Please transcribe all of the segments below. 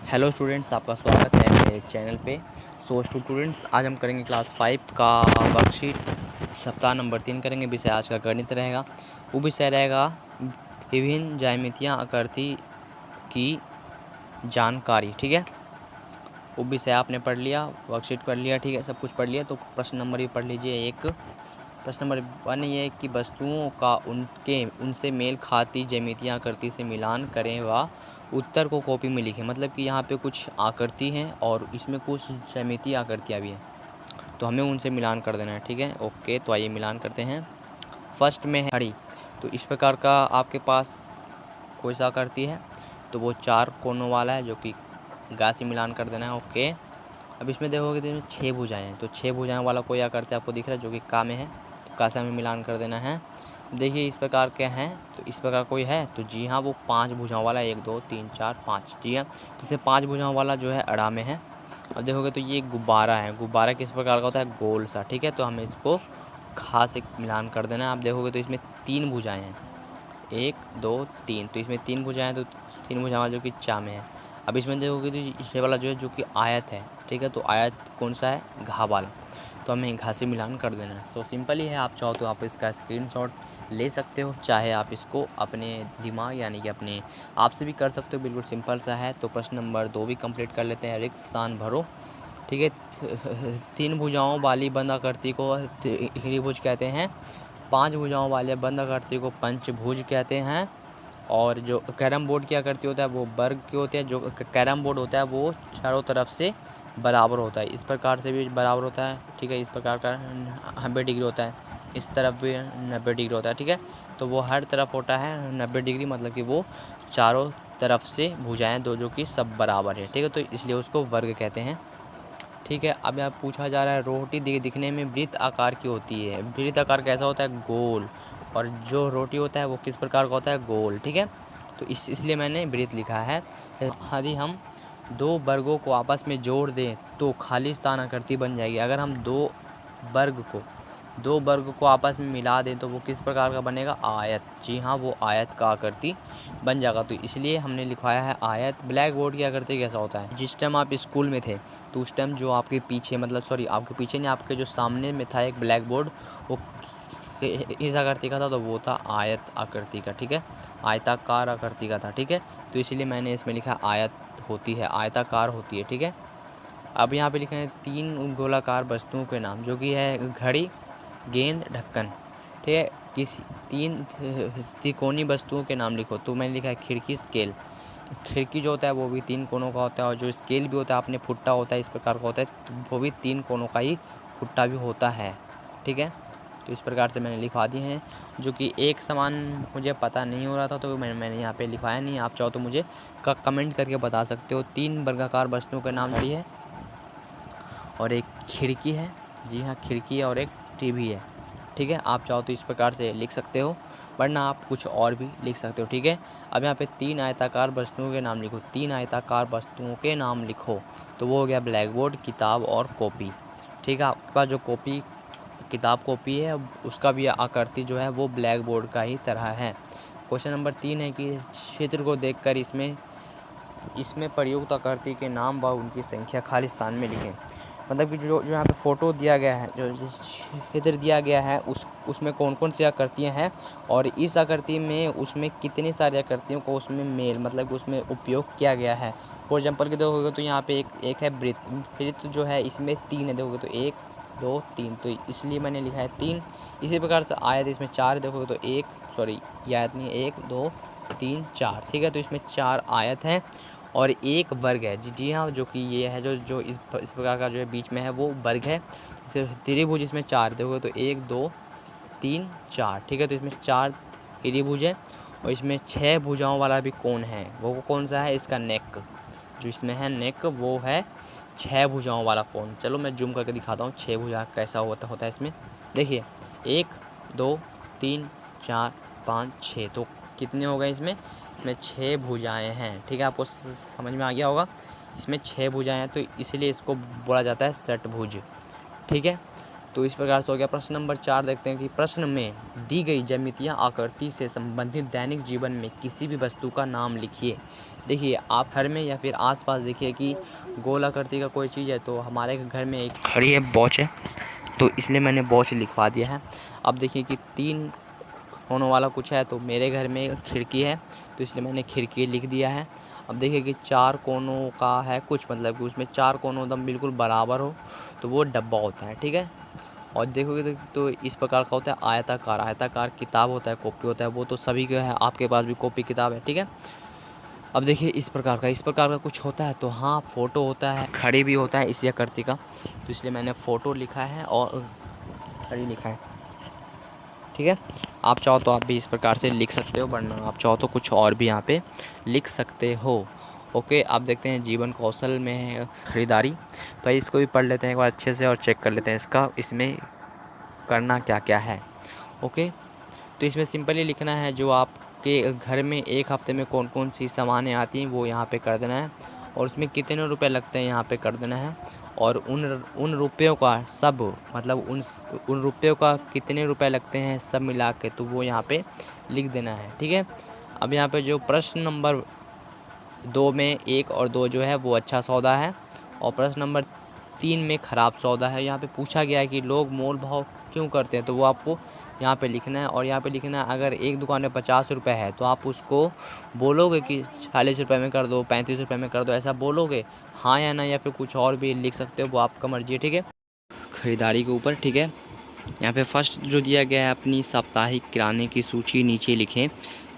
Hello students, आपका स्वागत है मेरे चैनल पे। स्टूडेंट्स, आज हम करेंगे क्लास 5 का वर्कशीट सप्ताह नंबर 3 करेंगे। विषय आज का गणित रहेगा। वो विषय रहेगा विभिन्न ज्यामितीय आकृति की जानकारी। ठीक है, वो विषय आपने पढ़ लिया, वर्कशीट पढ़ लिया, ठीक है, सब कुछ पढ़ लिया। तो प्रश्न नंबर भी पढ़ लीजिए। एक प्रश्न नंबर 1 ये है कि वस्तुओं का उनसे मेल खाती ज्यामितीय आकृति से मिलान करें व उत्तर को कॉपी में लिखें। मतलब कि यहाँ पे कुछ आकृति हैं और इसमें कुछ ज्यामितीय आकृतियाँ भी हैं, तो हमें उनसे मिलान कर देना है। ठीक है, ओके। तो आइए मिलान करते हैं। फर्स्ट में है घड़ी। तो इस प्रकार का आपके पास कोई सा आकृति है, तो वो 4 कोनों वाला है, जो कि गा से मिलान कर देना है। ओके। अब इसमें देखोगे तो इसमें 6 भुजाएँ हैं, तो 6 भुजाएँ वाला कोई आकृति आपको दिख रहा है जो कि का में है, तो का से हमें मिलान कर देना है। देखिए इस प्रकार के हैं, तो इस प्रकार कोई है, तो जी हाँ, वो 5 भुजाओं वाला 1 2 3 4 5, जी हाँ, तो इसे 5 भुजाओं वाला जो है अड़ा में है। अब देखोगे तो ये गुब्बारा है। गुब्बारा किस प्रकार का होता है, गोल सा। ठीक है, तो हमें इसको खा से मिलान कर देना है। आप देखोगे तो इसमें 3 भुजाएँ हैं, 1 2 3, तो इसमें 3 भुजाएँ, तो 3 भुजाएँ वाला जो कि चा में है। अब इसमें देखोगे तो ये वाला जो है, जो कि आयत है। ठीक है, तो आयत कौन सा है, घा वाला, तो हमें घा से मिलान कर देना है। सो सिंपल ही है। आप चाहो तो आप इसका स्क्रीनशॉट ले सकते हो, चाहे आप इसको अपने दिमाग यानी कि अपने आप से भी कर सकते हो। बिल्कुल सिंपल सा है। तो प्रश्न नंबर 2 भी कंप्लीट कर लेते हैं। रिक्त स्थान भरो। ठीक है, 3 भुजाओं वाली बंद आकृति को त्रिभुज कहते हैं। 5 भुजाओं वाले बंद आकृति को पंचभुज कहते हैं। और जो कैरम बोर्ड की आकृति होता है वो वर्ग की होती है। जो कैरम बोर्ड होता है वो चारों तरफ से बराबर होता है। इस प्रकार से भी बराबर होता है। ठीक है, इस प्रकार का 90 डिग्री होता है, इस तरफ भी 90 डिग्री होता है। ठीक है, तो वो हर तरफ होता है 90 डिग्री, मतलब कि वो चारों तरफ से भुजाएं दो जो कि सब बराबर है। ठीक है, तो इसलिए उसको वर्ग कहते हैं। ठीक है, अब यहाँ पूछा जा रहा है रोटी दिखने में वृत्त आकार की होती है। वृत्त आकार कैसा होता है, गोल। और जो रोटी होता है वो किस प्रकार का होता है, गोल। ठीक है, तो इसलिए मैंने वृत्त लिखा है। यदि हम 2 वर्गों को आपस में जोड़ दें तो खाली स्थान आकृति बन जाएगी। अगर हम दो वर्ग को आपस में मिला दें तो वो किस प्रकार का बनेगा, आयत। जी हाँ, वो आयत का आकृति बन जाएगा। तो इसलिए हमने लिखवाया है आयत। ब्लैक बोर्ड की आकृति कैसा होता है, जिस टाइम आप स्कूल में थे तो उस टाइम जो आपके पीछे, मतलब सॉरी आपके पीछे नहीं, आपके जो सामने में था एक ब्लैक बोर्ड, वो इस आकृति का था, तो वो था आयत आकृति का। ठीक है, आयताकार आकृति का था। ठीक है, तो इसलिए मैंने इसमें लिखा आयत होती है, आयताकार होती है। ठीक है, अब यहाँ पे लिखे हैं 3 गोलाकार वस्तुओं के नाम, जो कि है घड़ी, गेंद, ढक्कन। ठीक है, किसी 3 त्रिकोणीय वस्तुओं के नाम लिखो, तो मैंने लिखा है खिड़की, स्केल। खिड़की जो होता है वो भी 3 कोनों का होता है, और जो स्केल भी होता है, अपने फुट्टा होता है, इस प्रकार का होता है, तो वो भी 3 कोनों का ही फुट्टा भी होता है। ठीक है, तो इस प्रकार से मैंने लिखवा दिए हैं, जो कि एक समान मुझे पता नहीं हो रहा था, तो मैंने यहाँ पे लिखवाया नहीं। आप चाहो तो मुझे कमेंट करके बता सकते हो। 3 वर्गाकार वस्तुओं के नाम घड़ी है और एक खिड़की है। जी हाँ, खिड़की है, और एक टीवी है। ठीक है, आप चाहो तो इस प्रकार से लिख सकते हो, वरना आप कुछ और भी लिख सकते हो। ठीक है, अब यहाँ पे 3 आयताकार वस्तुओं के नाम लिखो। 3 आयताकार वस्तुओं के नाम लिखो, तो वो हो गया ब्लैक बोर्ड, किताब और कॉपी। ठीक है, आपके पास जो किताब कॉपी है उसका भी आकृति जो है वो ब्लैक बोर्ड का ही तरह है। क्वेश्चन नंबर 3 है कि चित्र को देखकर इसमें प्रयुक्त आकृति के नाम व उनकी संख्या खाली स्थान में लिखें। मतलब कि जो यहाँ पे फ़ोटो दिया गया है, जो चित्र दिया गया है, उसमें कौन कौन सी आकृतियाँ हैं, और इस आकृति में उसमें कितनी सारी आकृतियों को उसमें मतलब उसमें उपयोग किया गया है। फॉर एग्जाम्पल के देखोगे तो यहाँ पे एक है वृत्त। वृत्त जो है इसमें 3 है, देखोगे तो 1 2 3, तो इसलिए मैंने लिखा है 3। इसी प्रकार से आयत इसमें 4 देखोगे तो ये आयत नहीं, 1 2 3 4। ठीक है, तो इसमें 4 आयत हैं और एक वर्ग है। जी हाँ, जो कि ये है, जो इस प्रकार का जो है बीच में है वो वर्ग है। त्रिभुज इसमें 4 देखोगे तो 1 2 3 4। ठीक है, तो इसमें 4 त्रिभुज है, और इसमें 6 भुजाओं वाला भी कोण है। वो कौन सा है, इसका नेक, जो इसमें है नेक, वो है 6 भुजाओं वाला कोण। चलो मैं जूम करके दिखाता हूँ 6 भुजा कैसा होता है इसमें। देखिए 1 2 3 4 5 6, तो कितने हो गए इसमें 6 भुजाएँ हैं। ठीक है, आपको समझ में आ गया होगा। इसमें 6 भुजाएँ हैं, तो इसीलिए इसको बोला जाता है षटभुज। ठीक है, तो इस प्रकार से हो गया। प्रश्न नंबर 4 देखते हैं कि प्रश्न में दी गई ज्यामितीय आकृति से संबंधित दैनिक जीवन में किसी भी वस्तु का नाम लिखिए। देखिए, आप घर में या फिर आसपास देखिए कि गोल आकृति का कोई चीज़ है, तो हमारे घर में एक घड़ी है, वॉच है, तो इसलिए मैंने वॉच लिखवा दिया है। अब देखिए कि 3 कोनों वाला कुछ है, तो मेरे घर में खिड़की है, तो इसलिए मैंने खिड़की लिख दिया है। अब देखिए कि 4 कोनों का है कुछ, मतलब कि उसमें 4 कोनों एकदम बिल्कुल बराबर हो, तो वो डब्बा होता है, ठीक है। और देखोगे तो इस प्रकार का होता है आयताकार। आयताकार किताब होता है, कॉपी होता है, वो तो सभी के है, आपके पास भी कॉपी किताब है, ठीक है। अब देखिए इस प्रकार का कुछ होता है, तो हाँ फ़ोटो होता है, घड़ी भी होता है इसी आकृति का, तो इसलिए मैंने फ़ोटो लिखा है और घड़ी लिखा है, ठीक है। आप चाहो तो आप भी इस प्रकार से लिख सकते हो, वरना आप चाहो तो कुछ और भी यहाँ पे लिख सकते हो। ओके, आप देखते हैं जीवन कौशल में है खरीदारी। भाई इसको भी पढ़ लेते हैं एक बार अच्छे से और चेक कर लेते हैं इसमें करना क्या क्या है। ओके, तो इसमें सिंपली लिखना है जो आपके घर में एक हफ्ते में कौन कौन सी सामानें आती हैं वो यहाँ पे कर देना है, और उसमें कितने रुपए लगते हैं यहाँ पे कर देना है, और उन रुपयों का सब, मतलब उन रुपयों का कितने रुपए लगते हैं सब मिला के, तो वो यहाँ पे लिख देना है, ठीक है। अब यहाँ पे जो प्रश्न नंबर 2 में 1 और 2 जो है वो अच्छा सौदा है, और प्रश्न नंबर 3 में ख़राब सौदा है। यहाँ पे पूछा गया है कि लोग मोल भाव क्यों करते हैं, तो वो आपको यहाँ पे लिखना है। और यहाँ पे लिखना है अगर एक दुकान में 50 रुपये है, तो आप उसको बोलोगे कि 40 रुपये में कर दो, 35 रुपये में कर दो, ऐसा बोलोगे हाँ या ना, या फिर कुछ और भी लिख सकते हो, वो आपका मर्जी है, ठीक है। ख़रीदारी के ऊपर, ठीक है। यहाँ पे फर्स्ट जो दिया गया है, अपनी साप्ताहिक किराने की सूची नीचे लिखें।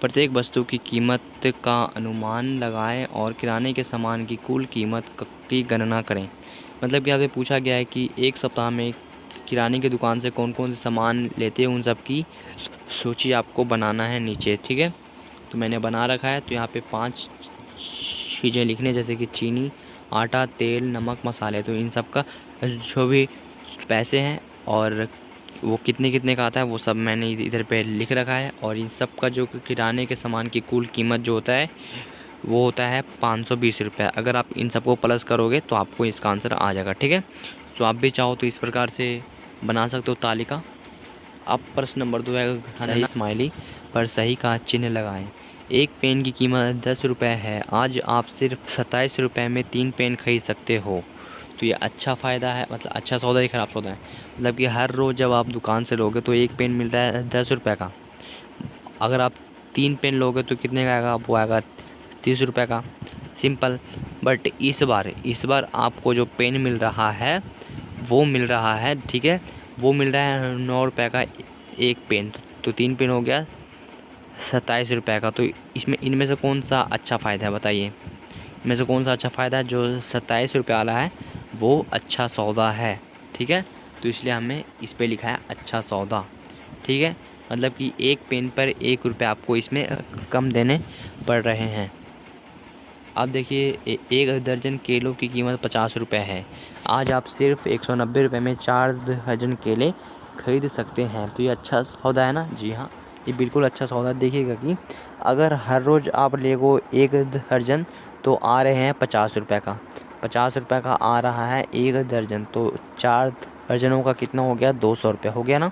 प्रत्येक वस्तु की कीमत का अनुमान लगाएं और किराने के सामान की कुल कीमत की गणना करें। मतलब कि यहाँ पे पूछा गया है कि एक सप्ताह में किराने की दुकान से कौन कौन से सामान लेते हैं, उन सब की सूची आपको बनाना है नीचे, ठीक है। तो मैंने बना रखा है। तो यहाँ पे 5 चीज़ें लिखने, जैसे कि चीनी, आटा, तेल, नमक, मसाले। तो इन सब का जो भी पैसे हैं और वो कितने कितने का आता है वो सब मैंने इधर पे लिख रखा है। और इन सब का जो किराने के सामान की कुल कीमत जो होता है वो होता है 520 रुपये। अगर आप इन सबको प्लस करोगे तो आपको इसका आंसर आ जाएगा, ठीक है। तो आप भी चाहो तो इस प्रकार से बना सकते हो तालिका। अब प्रश्न नंबर 2 है, सही स्माइली पर सही का चिन्ह लगाएं। एक पेन की कीमत 10 रुपये है, आज आप सिर्फ 27 रुपये में 3 पेन खरीद सकते हो। तो ये अच्छा फ़ायदा है, मतलब अच्छा सौदा ही ख़राब सौदा है। मतलब कि हर रोज़ जब आप दुकान से लोगे तो एक पेन मिल रहा है 10 रुपये का, अगर आप 3 पेन लोगे तो कितने का आएगा, वो आएगा 30 रुपये का, सिंपल। बट इस बार आपको जो पेन मिल रहा है वो मिल रहा है, ठीक है, वो मिल रहा है 9 रुपये का एक पेन, तो 3 पेन हो गया 27 रुपये का। तो इसमें इनमें से कौन सा अच्छा फ़ायदा है बताइए, इनमें से कौन सा अच्छा फ़ायदा है? जो 27 रुपये वाला है वो अच्छा सौदा है, ठीक है। तो इसलिए हमने इस पे लिखा है अच्छा सौदा, ठीक है। मतलब कि एक पेन पर 1 रुपये आपको इसमें कम देने पड़ रहे हैं। अब देखिए, एक दर्जन केलों की कीमत 50 रुपये है, आज आप सिर्फ 190 रुपये में 4 दर्जन केले खरीद सकते हैं। तो ये अच्छा सौदा है ना? जी हाँ, ये बिल्कुल अच्छा सौदा। देखिएगा कि अगर हर रोज़ आप लेगो 1 दर्जन तो आ रहे हैं 50 रुपये का, 50 रुपये का आ रहा है 1 दर्जन, तो 4 दर्जनों का कितना हो गया, 200 रुपये हो गया ना।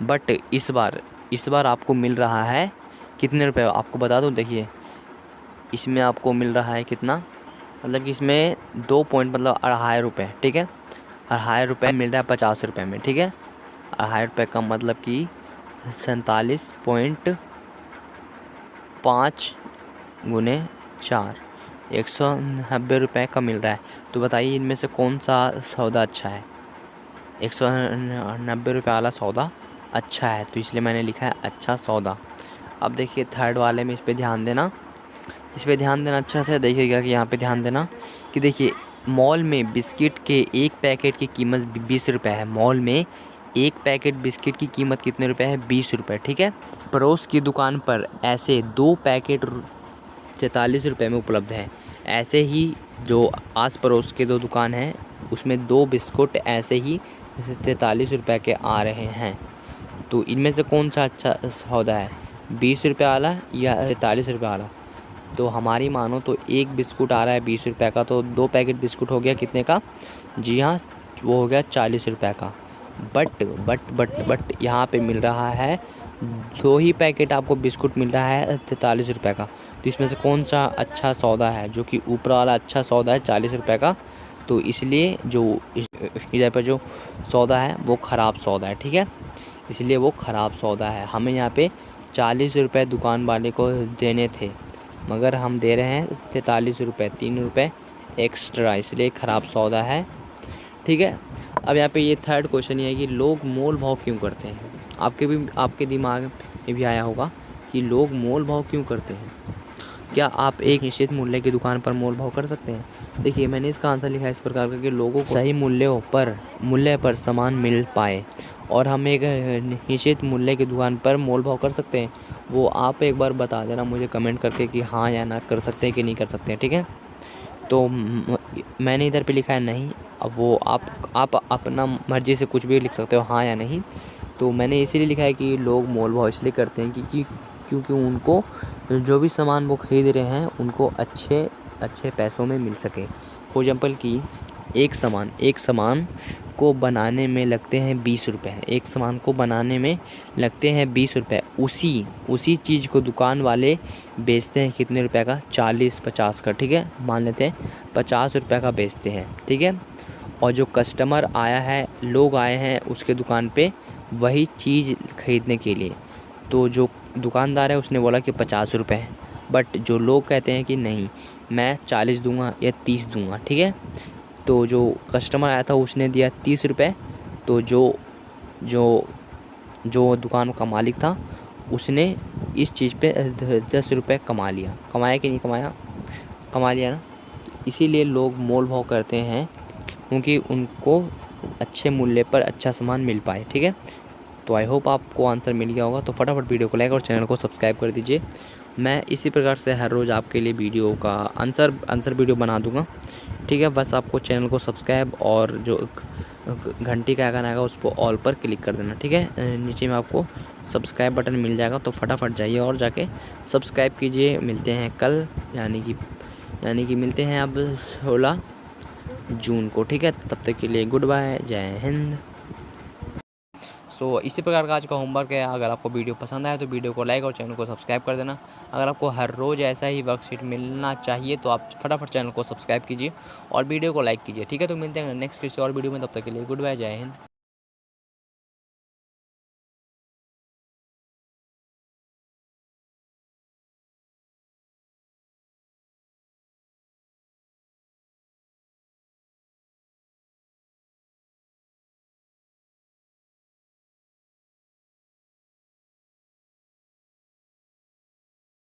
बट इस बार आपको मिल रहा है कितने रुपए, आपको बता दूं। देखिए इसमें आपको मिल रहा है कितना, मतलब कि इसमें 2 पॉइंट मतलब 2.5 रुपये, ठीक है। 2.5 रुपये मिल रहा है 50 रुपये में, ठीक है। 2.5 रुपये का मतलब कि 47.5 गुने 4, 190 रुपये का मिल रहा है। तो बताइए इनमें से कौन सा सौदा अच्छा है? 190 रुपये वाला सौदा अच्छा है, तो इसलिए मैंने लिखा है अच्छा सौदा। अब देखिए थर्ड वाले में इस पे ध्यान देना, अच्छा से देखिएगा कि यहाँ पे ध्यान देना कि देखिए मॉल में बिस्किट के एक पैकेट की कीमत 20 रुपये है। मॉल में एक पैकेट बिस्किट की कीमत कितने रुपए है? 20 रुपये, ठीक है। पड़ोस की दुकान पर ऐसे 2 पैकेट 43 रुपये में उपलब्ध है। ऐसे ही जो आस पड़ोस के 2 दुकान हैं उसमें 2 बिस्कुट ऐसे ही 43 रुपये के आ रहे हैं। तो इनमें से कौन सा अच्छा सौदा है, 20 रुपये वाला या 43 रुपये वाला? तो हमारी मानो तो एक बिस्कुट आ रहा है 20 रुपये का, तो 2 पैकेट बिस्कुट हो गया कितने का? जी हाँ, वो हो गया 40 रुपये का। बट यहाँ पे मिल रहा है 2 ही पैकेट आपको बिस्कुट मिल रहा है 43 रुपये का। तो इसमें से कौन सा अच्छा सौदा है? जो कि ऊपर वाला अच्छा सौदा है 40 रुपये का, तो इसलिए जो इधर पर जो सौदा है वो ख़राब सौदा है, ठीक है, इसलिए वो ख़राब सौदा है। हमें यहाँ पे 40 रुपये दुकान वाले को देने थे, मगर हम दे रहे हैं 43 रुपये, 3 रुपये एक्स्ट्रा, इसलिए ख़राब सौदा है, ठीक है। अब यहाँ पे ये थर्ड क्वेश्चन ये है कि लोग मोल भाव क्यों करते हैं? आपके दिमाग में भी आया होगा कि लोग मोल भाव क्यों करते हैं। क्या आप एक निश्चित मूल्य की दुकान पर मोल भाव कर सकते हैं? देखिए, मैंने इसका आंसर लिखा है इस प्रकार का कि लोगों को सही मूल्य पर सामान मिल पाए, और हम एक निश्चित मूल्य की दुकान पर मोल भाव कर सकते हैं। वो आप एक बार बता देना मुझे कमेंट करके कि हाँ या ना कर सकते हैं कि नहीं कर सकते हैं, ठीक है। तो मैंने इधर पे लिखा है नहीं। अब वो आप अपना मर्ज़ी से कुछ भी लिख सकते हो, हाँ या नहीं। तो मैंने इसीलिए लिखा है कि लोग मोल भाव इसलिए करते हैं क्योंकि उनको जो भी सामान वो खरीद रहे हैं उनको अच्छे पैसों में मिल सके। फॉर एग्जाम्पल कि एक सामान को बनाने में लगते हैं 20 रुपये, एक सामान को बनाने में लगते हैं 20 रुपये। उसी चीज़ को दुकान वाले बेचते हैं कितने रुपए का? 40-50 का, ठीक है, मान लेते हैं 50 रुपये का बेचते हैं, ठीक है। और जो कस्टमर लोग आए हैं उसके दुकान पे वही चीज़ खरीदने के लिए, तो जो दुकानदार है उसने बोला कि 50 रुपये, बट जो लोग कहते हैं कि नहीं, मैं 40 दूंगा या 30 दूंगा, ठीक है। तो जो कस्टमर आया था उसने दिया 30 रुपये, तो जो दुकान का मालिक था उसने इस चीज़ पे 10 रुपये कमाया कि नहीं कमाया? कमा लिया ना। इसीलिए लोग मोल भाव करते हैं क्योंकि उनको अच्छे मूल्य पर अच्छा सामान मिल पाए, ठीक है। तो आई होप आपको आंसर मिल गया होगा। तो फटाफट वीडियो को लाइक और चैनल को सब्सक्राइब कर दीजिए। मैं इसी प्रकार से हर रोज़ आपके लिए वीडियो का आंसर वीडियो बना दूंगा, ठीक है। बस आपको चैनल को सब्सक्राइब और जो घंटी का आइकन आएगा उस पर ऑल पर क्लिक कर देना, ठीक है। नीचे में आपको सब्सक्राइब बटन मिल जाएगा, तो फटाफट जाइए और जाके सब्सक्राइब कीजिए। मिलते हैं कल, यानी कि मिलते हैं अब 16 जून को, ठीक है। तब तक के लिए गुड बाय, जय हिंद। इसी प्रकार का आज का होमवर्क है। अगर आपको वीडियो पसंद आए तो वीडियो को लाइक और चैनल को सब्सक्राइब कर देना। अगर आपको हर रोज़ ऐसा ही वर्कशीट मिलना चाहिए तो आप फटाफट चैनल को सब्सक्राइब कीजिए और वीडियो को लाइक कीजिए, ठीक है। तो मिलते हैं नेक्स्ट किसी और वीडियो में, तब तक के लिए गुड बाय, जय हिंद।